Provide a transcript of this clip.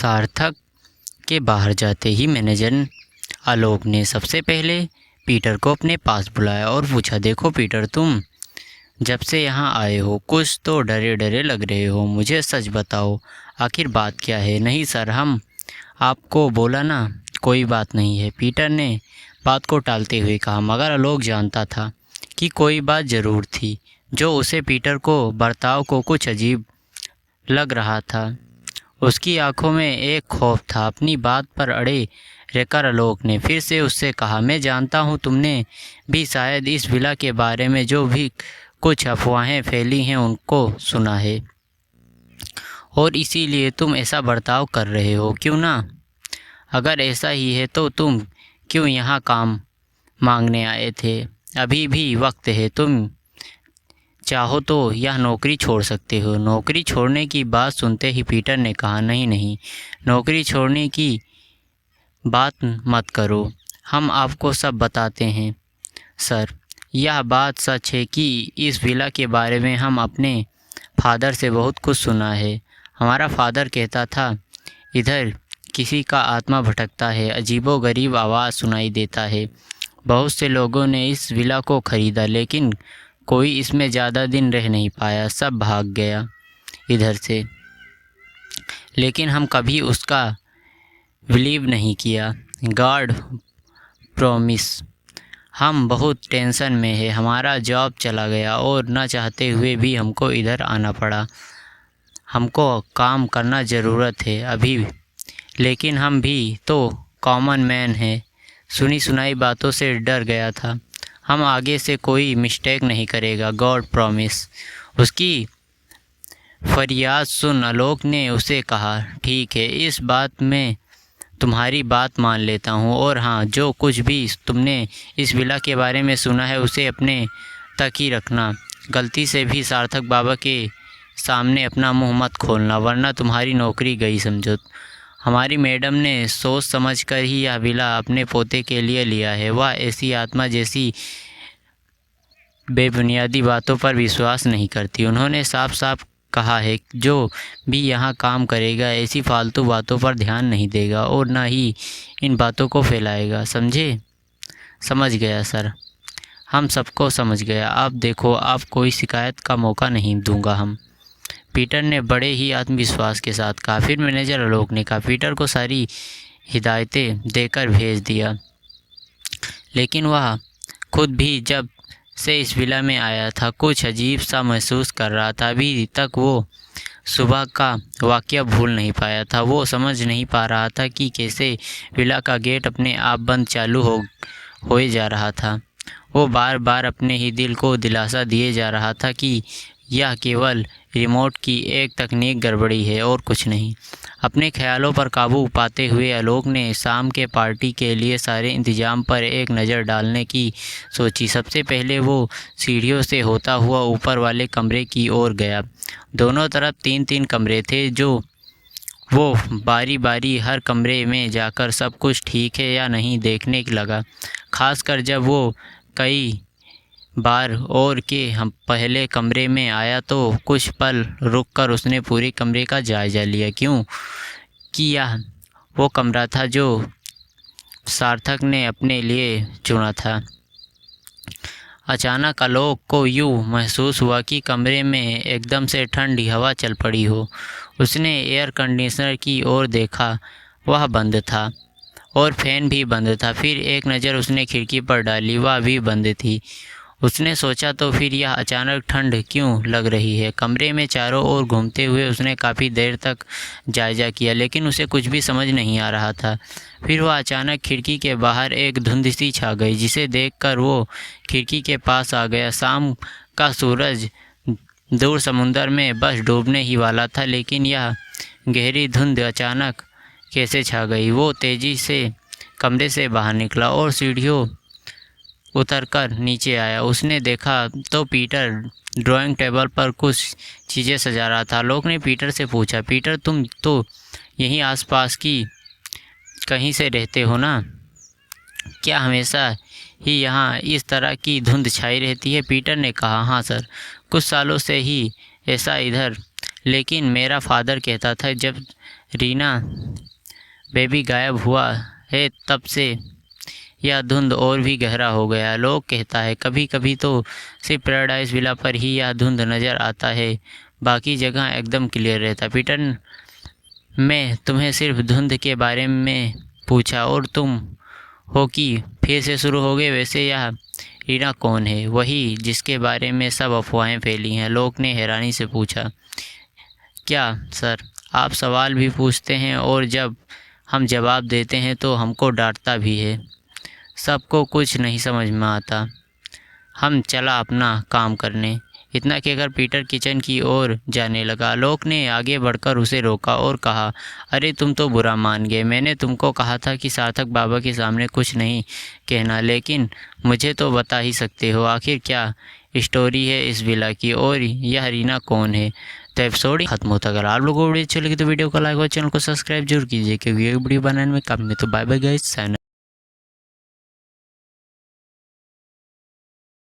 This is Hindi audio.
सार्थक के बाहर जाते ही मैनेजर आलोक ने सबसे पहले पीटर को अपने पास बुलाया और पूछा, देखो पीटर, तुम जब से यहाँ आए हो कुछ तो डरे डरे लग रहे हो। मुझे सच बताओ, आखिर बात क्या है? नहीं सर, हम आपको बोला ना, कोई बात नहीं है, पीटर ने बात को टालते हुए कहा। मगर आलोक जानता था कि कोई बात ज़रूर थी जो उसे पीटर को बर्ताव को कुछ अजीब लग रहा था। उसकी आंखों में एक खौफ था। अपनी बात पर अड़े रहकर आलोक ने फिर से उससे कहा, मैं जानता हूँ तुमने भी शायद इस विला के बारे में जो भी कुछ अफवाहें फैली हैं उनको सुना है और इसीलिए तुम ऐसा बर्ताव कर रहे हो, क्यों ना? अगर ऐसा ही है तो तुम क्यों यहाँ काम मांगने आए थे? अभी भी वक्त है, तुम चाहो तो यह नौकरी छोड़ सकते हो। नौकरी छोड़ने की बात सुनते ही पीटर ने कहा, नहीं नहीं, नौकरी छोड़ने की बात मत करो, हम आपको सब बताते हैं। सर, यह बात सच है कि इस विला के बारे में हम अपने फादर से बहुत कुछ सुना है। हमारा फादर कहता था, इधर किसी का आत्मा भटकता है, अजीबोगरीब आवाज़ सुनाई देता है। बहुत से लोगों ने इस विला को ख़रीदा लेकिन कोई इसमें ज़्यादा दिन रह नहीं पाया, सब भाग गया इधर से। लेकिन हम कभी उसका बिलीव नहीं किया। गॉड प्रॉमिस, हम बहुत टेंशन में है। हमारा जॉब चला गया और न चाहते हुए भी हमको इधर आना पड़ा। हमको काम करना ज़रूरत है अभी, लेकिन हम भी तो कॉमन मैन हैं। सुनी सुनाई बातों से डर गया था। हम आगे से कोई मिस्टेक नहीं करेगा, गॉड प्रॉमिस। उसकी फरियाद सुन आलोक ने उसे कहा, ठीक है, इस बात में तुम्हारी बात मान लेता हूँ। और हाँ, जो कुछ भी तुमने इस विला के बारे में सुना है उसे अपने तक ही रखना। गलती से भी सार्थक बाबा के सामने अपना मुंह मत खोलना, वरना तुम्हारी नौकरी गई समझो। हमारी मैडम ने सोच समझ कर ही यह विला अपने पोते के लिए लिया है। वह ऐसी आत्मा जैसी बेबुनियादी बातों पर विश्वास नहीं करती। उन्होंने साफ साफ कहा है, जो भी यहाँ काम करेगा ऐसी फालतू बातों पर ध्यान नहीं देगा और ना ही इन बातों को फैलाएगा, समझे? समझ गया सर, हम सबको समझ गया। आप देखो, आप कोई शिकायत का मौका नहीं दूंगा हम, पीटर ने बड़े ही आत्मविश्वास के साथ कहा। फिर मैनेजर आलोक ने कहा, पीटर को सारी हिदायतें देकर भेज दिया, लेकिन वह खुद भी जब से इस विला में आया था कुछ अजीब सा महसूस कर रहा था। अभी तक वो सुबह का वाक़या भूल नहीं पाया था। वो समझ नहीं पा रहा था कि कैसे विला का गेट अपने आप बंद चालू होए जा रहा था। वो बार बार अपने ही दिल को दिलासा दिए जा रहा था कि यह केवल रिमोट की एक तकनीक गड़बड़ी है और कुछ नहीं। अपने ख्यालों पर काबू पाते हुए आलोक ने शाम के पार्टी के लिए सारे इंतजाम पर एक नज़र डालने की सोची। सबसे पहले वो सीढ़ियों से होता हुआ ऊपर वाले कमरे की ओर गया। दोनों तरफ 3-3 कमरे थे, जो वो बारी बारी हर कमरे में जाकर सब कुछ ठीक है या नहीं देखने लगा। खासकर जब वो कई बार और के हम पहले कमरे में आया तो कुछ पल रुककर उसने पूरे कमरे का जायज़ा लिया, क्यों कि यह वो कमरा था जो सार्थक ने अपने लिए चुना था। अचानक आलोक को यूँ महसूस हुआ कि कमरे में एकदम से ठंडी हवा चल पड़ी हो। उसने एयर कंडीशनर की ओर देखा, वह बंद था और फैन भी बंद था। फिर एक नज़र उसने खिड़की पर डाली, वह भी बंद थी। उसने सोचा, तो फिर यह अचानक ठंड क्यों लग रही है? कमरे में चारों ओर घूमते हुए उसने काफ़ी देर तक जायज़ा किया, लेकिन उसे कुछ भी समझ नहीं आ रहा था। फिर वह अचानक खिड़की के बाहर एक धुंध सी छा गई, जिसे देखकर वो खिड़की के पास आ गया। शाम का सूरज दूर समुंदर में बस डूबने ही वाला था, लेकिन यह गहरी धुंध अचानक कैसे छा गई? वो तेज़ी से कमरे से बाहर निकला और सीढ़ियों उतरकर नीचे आया। उसने देखा तो पीटर ड्राइंग टेबल पर कुछ चीज़ें सजा रहा था। आलोक ने पीटर से पूछा, पीटर, तुम तो यहीं आसपास की कहीं से रहते हो ना? क्या हमेशा ही यहाँ इस तरह की धुंध छाई रहती है? पीटर ने कहा, हाँ सर, कुछ सालों से ही ऐसा इधर लेकिन मेरा फादर कहता था जब रीना बेबी गायब हुआ है तब से यह धुंध और भी गहरा हो गया। लोग कहता है कभी कभी तो सिर्फ पैराडाइज विला पर ही यह धुंध नज़र आता है, बाकी जगह एकदम क्लियर रहता। पीटर, मैं तुम्हें सिर्फ धुंध के बारे में पूछा और तुम हो कि फिर से शुरू हो गए। वैसे यह रीना कौन है? वही जिसके बारे में सब अफवाहें फैली हैं, लोग ने हैरानी से पूछा। क्या सर, आप सवाल भी पूछते हैं और जब हम जवाब देते हैं तो हमको डांटता भी है। सबको कुछ नहीं समझ में आता। हम चला अपना काम करने। इतना कहकर पीटर किचन की ओर जाने लगा। लोग ने आगे बढ़कर उसे रोका और कहा, अरे तुम तो बुरा मान गए। मैंने तुमको कहा था कि सार्थक बाबा के सामने कुछ नहीं कहना, लेकिन मुझे तो बता ही सकते हो। आखिर क्या स्टोरी है इस विला की और यह रीना कौन है? तो एपिसोड खत्म होता। अगर आप लोगों को वीडियो अच्छी लगी तो वीडियो को लाइक और चैनल को सब्सक्राइब जरूर कीजिए, क्योंकि ये वीडियो बनाने में काम में। तो बाय बाय गाइस, साइन।